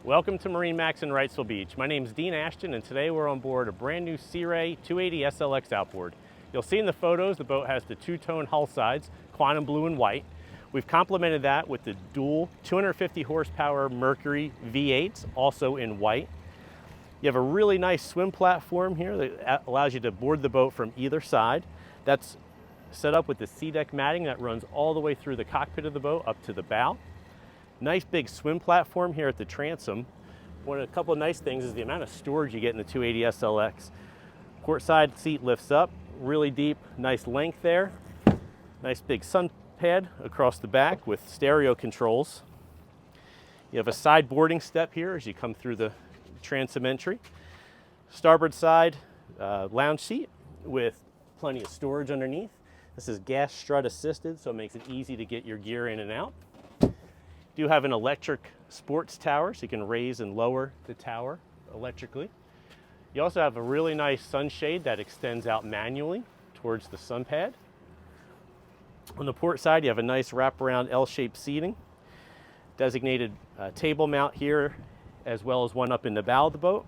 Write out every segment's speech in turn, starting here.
Welcome to MarineMax in Wrightsville Beach. My name is Dean Ashton, and today we're on board a brand new Sea Ray 280 SLX outboard. You'll see in the photos the boat has the two-tone hull sides, quantum blue and white. We've complemented that with the dual 250 horsepower Mercury V8s, also in white. You have a really nice swim platform here that allows you to board the boat from either side. That's set up with the SeaDek matting that runs all the way through the cockpit of the boat up to the bow. Nice big swim platform here at the transom. A couple of nice things is the amount of storage you get in the 280 SLX. Port side seat lifts up, really deep, nice length there. Nice big sun pad across the back with stereo controls. You have a side boarding step here as you come through the transom entry. Starboard side lounge seat with plenty of storage underneath. This is gas strut assisted, so it makes it easy to get your gear in and out. You do have an electric sports tower, so you can raise and lower the tower electrically. You also have a really nice sunshade that extends out manually towards the sun pad. On the port side, you have a nice wraparound L-shaped seating, designated table mount here, as well as one up in the bow of the boat.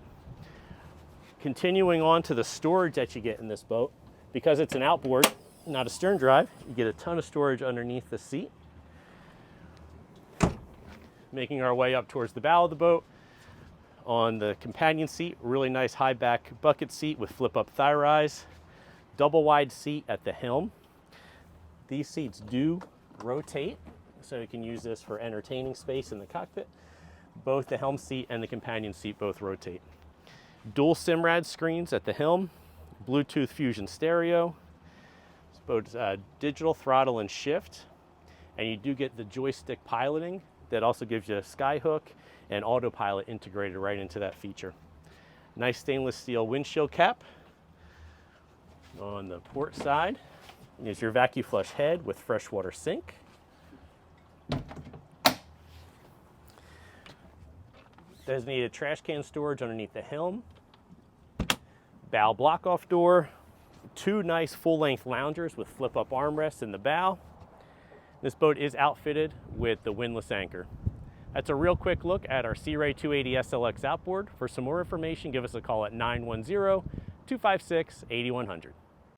Continuing on to the storage that you get in this boat, because it's an outboard, not a stern drive, you get a ton of storage underneath the seat. Making our way up towards the bow of the boat. On the companion seat, really nice high back bucket seat with flip up thigh rise. Double wide seat at the helm. These seats do rotate, so you can use this for entertaining space in the cockpit. Both the helm seat and the companion seat both rotate. Dual SIMRAD screens at the helm. Bluetooth Fusion stereo. This boat's digital throttle and shift. And you do get the joystick piloting. That also gives you a skyhook and autopilot integrated right into that feature. Nice stainless steel windshield cap. On the port side is your vacuum flush head with freshwater sink. Designated trash can storage underneath the helm. Bow block-off door. Two nice full-length loungers with flip-up armrests in the bow. This boat is outfitted with the windlass anchor. That's a real quick look at our Sea Ray 280 SLX outboard. For some more information, give us a call at 910-256-8100.